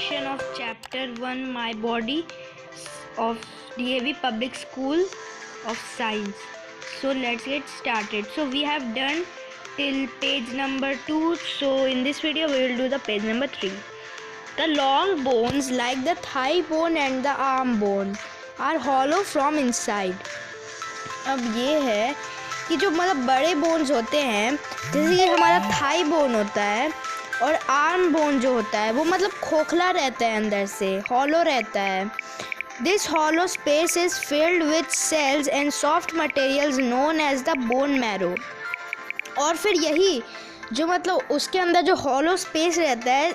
section of chapter 1 My Body of DAV Public School of Science. So let's get started. So we have done till page number 2. So in this video we will do the page number 3. The long bones like the thigh bone and the arm bone are hollow from inside. अब ये है कि जो मतलब बड़े bones होते हैं, जैसे कि हमारा थाई बोन होता है और आर्म बोन जो होता है वो मतलब खोखला रहता है, अंदर से हॉलो रहता है. This hollow space is filled with cells and soft materials known as the bone marrow. और फिर यही जो मतलब उसके अंदर जो हॉलो स्पेस रहता है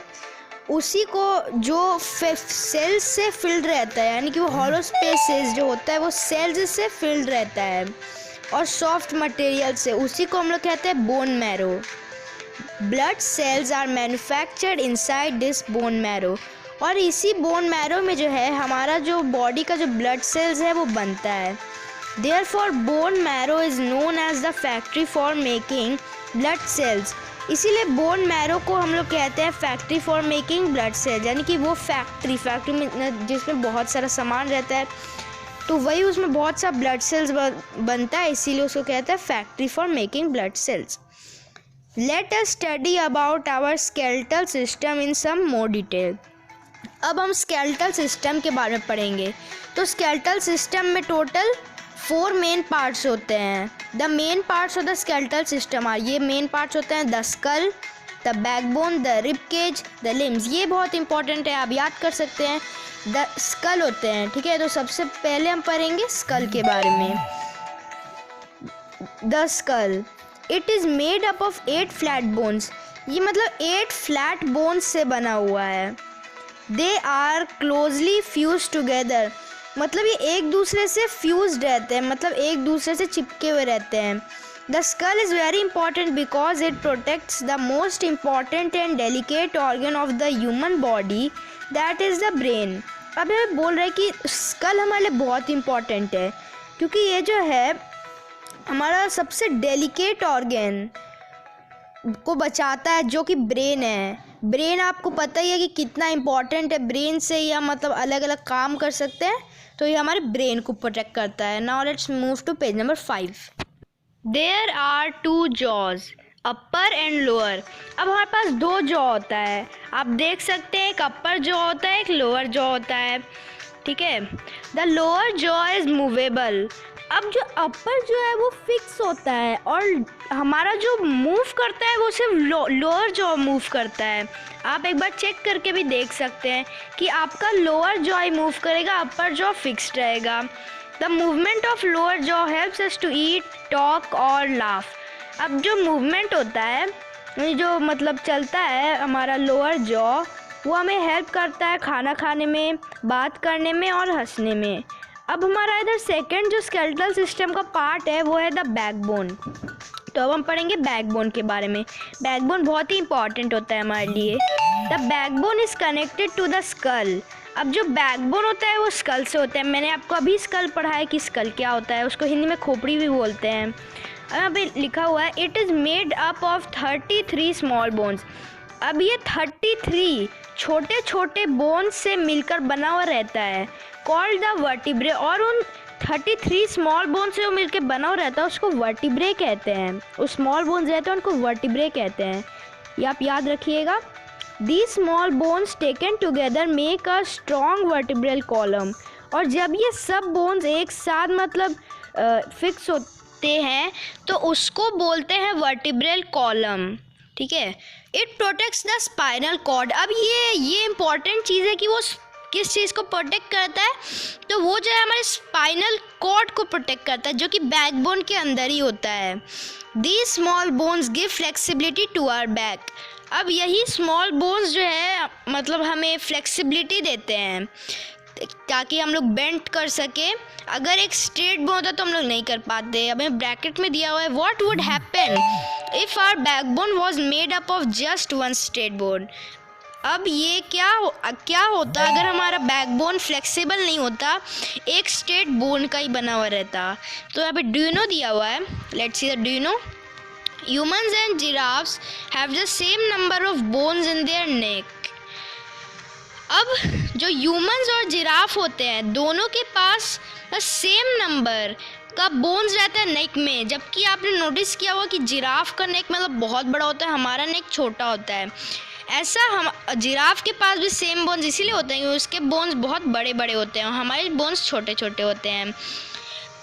उसी को जो सेल्स से फिल्ड रहता है, यानी कि वो हॉलो स्पेसेस जो होता है वो सेल्स से फिल्ड रहता है और सॉफ्ट मटेरियल से, उसी को हम लोग कहते हैं bone marrow. Blood cells are manufactured inside this bone marrow. और इसी बोन मैरो में जो है हमारा जो बॉडी का जो ब्लड सेल्स है वो बनता है. Therefore bone marrow is known as the factory for making blood cells. इसीलिए बोन मैरो को हम लोग कहते हैं factory for making blood cells, यानी कि वो फैक्ट्री में जिसमें बहुत सारा सामान रहता है तो वही उसमें बहुत सा ब्लड सेल्स बनता है, इसीलिए उसको कहते हैं factory for making blood cells. Let us study about our skeletal system in some more detail. अब हम स्केलेटल सिस्टम के बारे में पढ़ेंगे. तो स्केलेटल सिस्टम में टोटल 4 मेन पार्ट्स होते हैं. The main parts of the skeletal system are, ये मेन पार्ट्स होते हैं the skull, the backbone, the rib cage, the limbs. ये बहुत इंपॉर्टेंट है, आप याद कर सकते हैं. द स्कल होते हैं, ठीक है. तो सबसे पहले हम पढ़ेंगे स्कल के बारे में. The skull it is made up of 8 flat bones. ये मतलब 8 फ्लैट बोन्स से बना हुआ है. They are closely fuse together, मतलब ये एक दूसरे से फ्यूज रहते हैं, मतलब एक दूसरे से चिपके हुए रहते हैं. The school is very important because it protects the most important and delicate organ of the human body, that is the brain. अब ये बोल रहे हैं कि स्कल हमारे लिए बहुत इम्पॉर्टेंट है क्योंकि ये जो है हमारा सबसे डेलिकेट ऑर्गन को बचाता है जो कि ब्रेन है. ब्रेन आपको पता ही है कि कितना इम्पॉर्टेंट है. ब्रेन से ही हम मतलब अलग अलग काम कर सकते हैं, तो ये हमारे ब्रेन को प्रोटेक्ट करता है. Now let's move to page number 5. There are 2 jaws, upper and lower. अब हमारे पास 2 जॉ होता है, आप देख सकते हैं. एक अपर जॉ होता है, एक लोअर जॉ होता है, ठीक है. The lower jaw is movable. अब जो अपर जो है वो फिक्स होता है और हमारा जो मूव करता है वो सिर्फ लोअर जॉ मूव करता है. आप एक बार चेक करके भी देख सकते हैं कि आपका लोअर जॉ ही मूव करेगा, अपर जॉ फिक्स्ड रहेगा. The movement of lower jaw helps us to eat, talk और लाफ. अब जो मूवमेंट होता है, जो मतलब चलता है हमारा लोअर जॉ, वो हमें हेल्प करता है खाना खाने में, बात करने में और हंसने में. अब हमारा इधर सेकंड जो स्केलेटल सिस्टम का पार्ट है वो है द बैकबोन. तो अब हम पढ़ेंगे बैकबोन के बारे में. बैकबोन बहुत ही इंपॉर्टेंट होता है हमारे लिए. The backbone is connected to the skull. अब जो बैकबोन होता है वो स्कल से होता है. मैंने आपको अभी स्कल पढ़ा है कि स्कल क्या होता है, उसको हिंदी में खोपड़ी भी बोलते हैं. अब यहाँ पे लिखा हुआ है it is made up of 33 small bones. अब ये 33 छोटे छोटे बोन्स से मिलकर बना हुआ रहता है, कॉल्ड द वर्टिब्रे. और उन 33 स्मॉल बोन से जो मिलकर बना हुआ रहता है उसको वर्टिब्रे कहते हैं. उस स्मॉल बोन्स रहते हैं उनको वर्टिब्रे कहते हैं, ये आप याद रखिएगा. These small bones taken together make a strong vertebral column. और जब ये सब बोन्स एक साथ मतलब फिक्स होते हैं तो उसको बोलते हैं वर्टिब्रल कॉलम, ठीक है. It protects the spinal cord. अब ये इंपॉर्टेंट चीज़ है कि वो किस चीज़ को प्रोटेक्ट करता है, तो वो जो है हमारे स्पाइनल कॉर्ड को प्रोटेक्ट करता है जो कि बैकबोन के अंदर ही होता है. These small bones give flexibility to our back. अब यही स्मॉल बोन्स जो है मतलब हमें फ्लेक्सिबिलिटी देते हैं ताकि हम लोग बेंड कर सके. अगर एक स्ट्रेट बोन होता तो हम लोग नहीं कर पाते. हमें ब्रैकेट में दिया हुआ है what would happen if our backbone was made up of just 1 straight bone. अब ये क्या होता अगर हमारा बैकबोन फ्लेक्सिबल नहीं होता, एक स्ट्रेट बोन का ही बना हुआ रहता. तो यहाँ पे डू यू नो दिया हुआ है. Let's see the do you know. Humans and giraffes have the same number of bones in their neck. अब जो ह्यूमंस और जिराफ होते हैं दोनों के पास सेम नंबर का बोन्स रहता है नेक में, जबकि आपने नोटिस किया होगा कि जिराफ का नेक मतलब बहुत बड़ा होता है, हमारा नेक छोटा होता है। ऐसा हम जिराफ के पास भी सेम बोन्स इसीलिए होते हैं कि उसके बोन्स बहुत बड़े बड़े होते हैं और हमारे बोन्स छोटे छोटे होते हैं।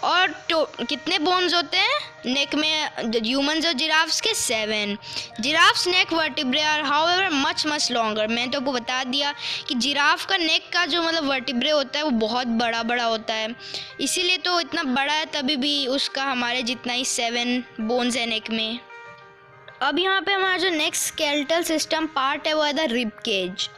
और कितने बोन्स होते हैं नेक में ह्यूमंस और जिराफ्स के? 7। Giraffes neck vertebrae are however much much longer. मैंने तो आपको बता दिया कि जिराफ का नेक का जो मतलब वर्टिब्रे होता है वो बहुत बड़ा बड़ा होता है, इसीलिए तो इतना बड़ा है, तभी भी उसका हमारे जितना ही 7 बोन्स है नेक में। अब यहाँ पे हमारा जो नेक्स्ट स्केलेटल सिस्टम पार्ट है वो है द रिब केज।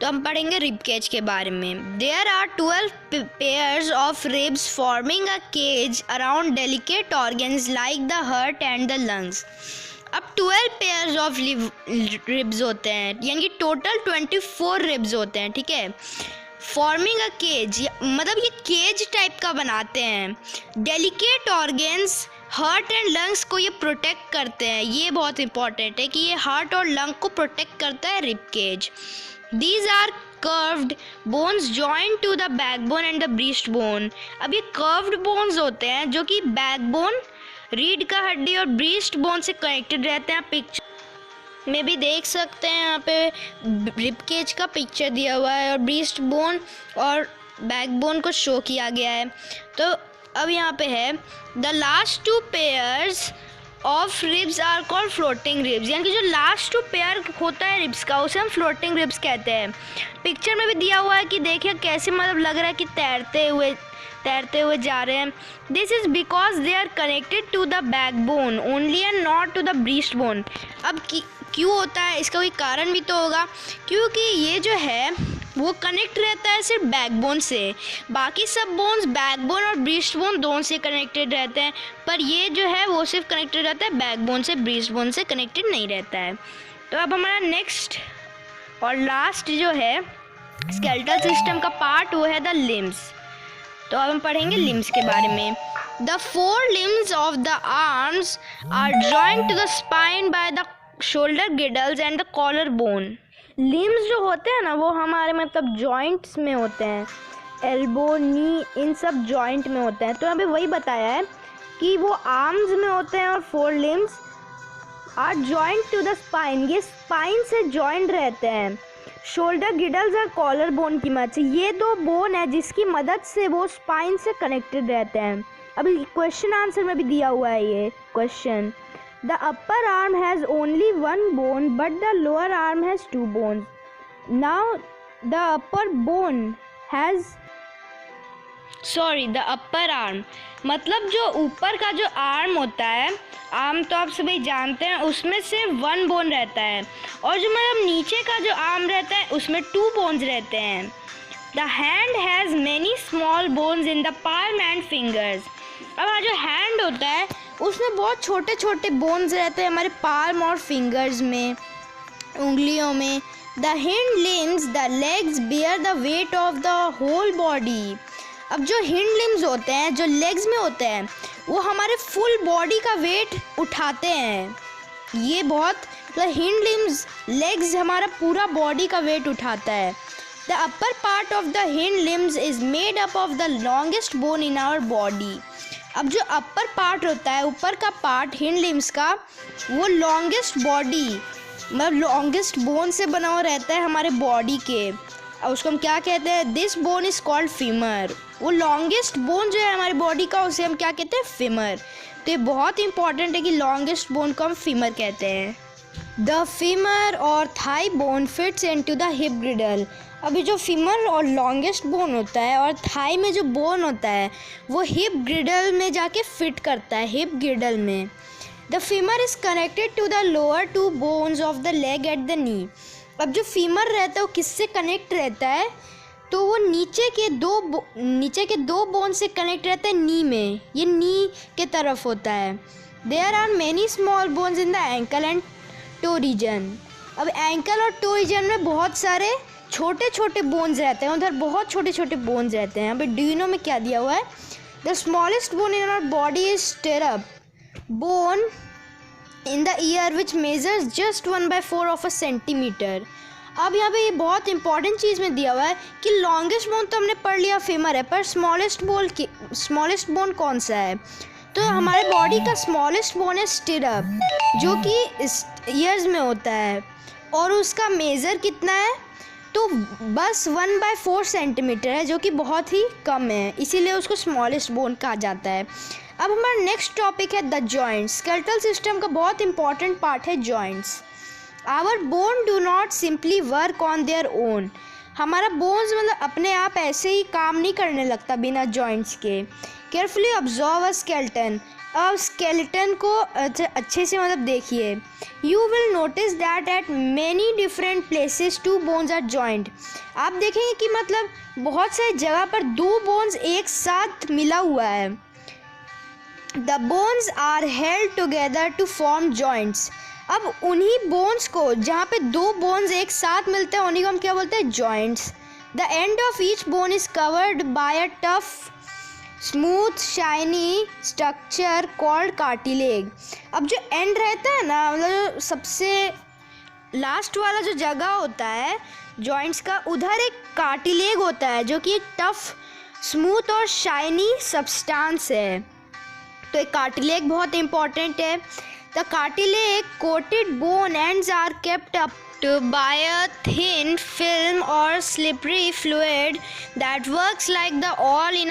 तो हम पढ़ेंगे रिब केज के बारे में। There are 12 pairs of ribs forming a cage around delicate organs like the heart and the lungs. अब 12 पेयर्स ऑफ रिब्स होते हैं, यानी कि टोटल 24 रिब्स होते हैं, ठीक है। फॉर्मिंग अ केज मतलब ये केज टाइप का बनाते हैं। Delicate organs heart and lungs को ये प्रोटेक्ट करते हैं, ये बहुत इंपॉर्टेंट है कि ये हार्ट और लंग को प्रोटेक्ट करता है rib cage. These are curved bones joined to the backbone and the breastbone। अब ये curved bones होते हैं जो कि backbone, रीढ़ का हड्डी और breast bone से कनेक्टेड रहते हैं। पिक्चर में भी देख सकते हैं, यहाँ पे रिब केज का पिक्चर दिया हुआ है और ब्रीस्ट बोन और बैकबोन को शो किया गया है। तो अब यहाँ पे है the last 2 pairs of ribs are called floating ribs, यानी कि जो लास्ट 2 पेयर होता है रिब्स का उसे हम फ्लोटिंग रिब्स कहते हैं। पिक्चर में भी दिया हुआ है कि देखिए कैसे मतलब लग रहा है कि तैरते हुए जा रहे हैं। This is because they are connected to the backbone only and not to the breast bone. अब क्यों होता है, इसका कोई कारण भी तो होगा, क्योंकि ये जो है वो कनेक्ट रहता है सिर्फ बैकबोन से, बाकी सब बोन्स बैकबोन और ब्रीस्ट बोन दोनों से कनेक्टेड रहते हैं, पर ये जो है वो सिर्फ कनेक्टेड रहता है बैकबोन से, ब्रीस्ट बोन से कनेक्टेड नहीं रहता है। तो अब हमारा नेक्स्ट और लास्ट जो है स्केलेटल सिस्टम का पार्ट वो है द लिम्स। तो अब हम पढ़ेंगे लिम्स के बारे में। The 4 limbs of the arms are joined to the spine by the shoulder girdles and the collar bone। Limbs जो होते हैं ना वो हमारे मतलब जॉइंट्स में होते हैं, एल्बो, नी, इन सब जॉइंट में होते हैं। तो यहाँ पे वही बताया है कि वो आर्म्स में होते हैं और 4 limbs are joint to the spine, ये स्पाइन से जॉइंट रहते हैं। शोल्डर गिडल्स और कॉलर बोन की मदद से, ये 2 बोन है जिसकी मदद से वो स्पाइन से कनेक्टेड रहते हैं। अभी क्वेश्चन आंसर में भी दिया हुआ है ये question. The upper arm has only 1 bone but the lower arm has 2 bones. Now the upper arm मतलब जो ऊपर का जो आर्म होता है, आर्म तो आप सभी जानते हैं, उसमें सिर्फ 1 बोन रहता है, और जो मतलब नीचे का जो आर्म रहता है उसमें 2 बोन्स रहते हैं। The hand has many small bones in the palm and fingers। अब जो हैंड होता है उसमें बहुत छोटे छोटे बोन्स रहते हैं हमारे पाल्म और फिंगर्स में, उंगलियों में। The hind limbs the legs bear the weight of the whole body. अब जो हिंड लिम्स होते हैं जो लेग्स में होते हैं वो हमारे फुल बॉडी का वेट उठाते हैं। ये बहुत हिंड लिम्स लेग्स हमारा पूरा बॉडी का वेट उठाता है। The upper part of the hind limbs is made up of the longest bone in our body. अब जो अपर पार्ट होता है, ऊपर का पार्ट हिंड लिम्स का, वो लॉन्गेस्ट बॉडी मतलब लॉन्गेस्ट बोन से बना हुआ रहता है हमारे बॉडी के, और उसको हम क्या कहते हैं? This bone is called femur. वो लॉन्गेस्ट बोन जो है हमारी बॉडी का उसे हम क्या कहते हैं? फीमर। तो ये बहुत इंपॉर्टेंट है कि लॉन्गेस्ट बोन को हम फीमर कहते हैं। द फीमर और thigh bone fits into the hip ग्रिडल। अभी जो फीमर और लॉन्गेस्ट बोन होता है और थाई में जो बोन होता है वो हिप ग्रिडल में जाके फिट करता है, हिप ग्रिडल में। The femur is connected to the lower 2 bones of the leg at the knee. अब जो फीमर रहता है वो किससे कनेक्ट रहता है? तो वो नीचे के दो बोन से कनेक्ट रहता है नी में, ये नी के तरफ होता है। There are many small bones in the ankle and toe region. अब एंकल और टो रीजन में बहुत सारे छोटे छोटे बोन्स रहते हैं, उधर बहुत छोटे छोटे बोन्स रहते हैं। अभी ड्यूनो में क्या दिया हुआ है? The smallest bone in our body is stirrup bone in the ear which measures just 1/4 of a centimetre. अब यहाँ पे ये बहुत इंपॉर्टेंट चीज़ में दिया हुआ है कि लॉन्गेस्ट बोन तो हमने पढ़ लिया फेमर है, पर स्मॉलेस्ट बोन कौन सा है? तो हमारे बॉडी का स्मॉलेस्ट बोन है स्टिरअप, जो कि ईयर्स में होता है, और उसका मेज़र कितना है? तो बस 1/4 सेंटीमीटर है, जो कि बहुत ही कम है, इसीलिए उसको स्मॉलेस्ट बोन कहा जाता है। अब हमारा नेक्स्ट टॉपिक है द जॉइंट्स। स्केलेटल सिस्टम का बहुत इंपॉर्टेंट पार्ट है joints. Our bone do not simply work on their own. हमारा बोन्स मतलब अपने आप ऐसे ही काम नहीं करने लगता बिना जॉइंट्स के। Carefully observe a skeleton. अब स्केलेटन को अच्छे से मतलब देखिए। You will notice that at many different places 2 bones are joint. आप देखेंगे कि मतलब बहुत सारी जगह पर 2 बोन्स एक साथ मिला हुआ है। The bones are held together to form joints. अब उन्हीं बोन्स को जहाँ पे 2 बोन्स एक साथ मिलते हैं उन्हीं को हम क्या बोलते हैं? Joints. The end of each bone is covered by a tough smooth shiny structure called cartilage. अब जो एंड रहता है ना, मतलब सबसे लास्ट वाला जो जगह होता है जॉइंट्स का, उधर एक कार्टिलेज होता है जो कि एक टफ स्मूथ और शाइनी सब्सटेंस है। तो एक कार्टिलेज बहुत इंपॉर्टेंट है। The cartilage coated bone ends are kept up by a thin film or slippery fluid that works like the oil in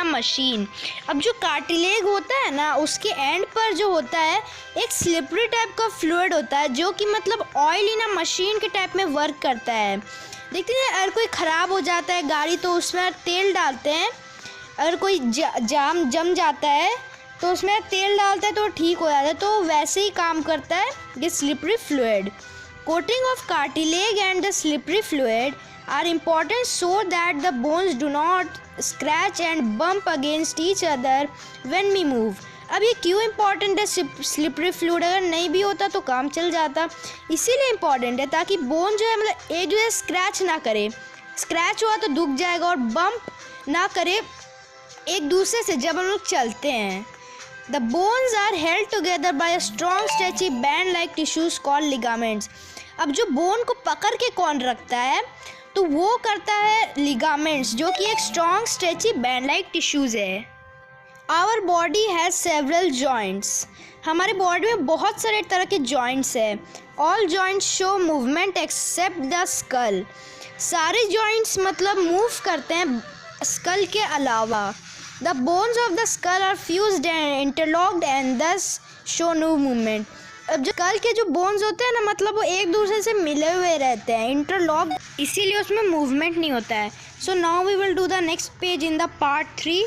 a machine। अब जो कार्टिलेज होता है ना, उसके एंड पर जो होता है एक स्लिपरी टाइप का फ्लूइड होता है, जो कि मतलब ऑयल इन अ मशीन के टाइप में वर्क करता है। देखते हैं अगर कोई ख़राब हो जाता है गाड़ी तो उसमें तेल डालते हैं, अगर कोई जम जाता है तो उसमें तेल डालते हैं तो ठीक हो जाता है। तो वैसे ही काम करता है ये slippery fluid. Coating of cartilage and the slippery fluid are important so that the bones do not scratch and bump against each other when we move। अब ये क्यों इम्पॉर्टेंट है? स्लिपरी फ्लूइड अगर नहीं भी होता तो काम चल जाता, इसीलिए इम्पॉर्टेंट है ताकि बोन जो है मतलब एक जो है स्क्रैच ना करे। स्क्रैच हुआ तो दुख जाएगा, और बम्प ना करे एक दूसरे से जब हम लोग चलते हैं। The bones are held together by a strong stretchy band-like tissues called ligaments। अब जो बोन को पकड़ के कौन रखता है? तो वो करता है लिगामेंट्स, जो कि एक स्ट्रॉन्ग स्ट्रेची बैंड-लाइक टिश्यूज़ है। Our body has several joints. हमारे बॉडी में बहुत सारे तरह के जॉइंट्स है। All joints show movement except the skull. सारे जॉइंट्स मतलब मूव करते हैं स्कल के अलावा। The bones of the skull are fused and interlocked and thus show no movement। अब जो स्कल के जो बोन्स होते हैं ना, मतलब वो एक दूसरे से मिले हुए रहते हैं, इंटरलॉक्ड, इसीलिए उसमें मूवमेंट नहीं होता है। So now we will do the next page in the part 3।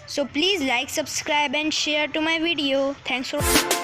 So please like, subscribe and share to my video. Thanks for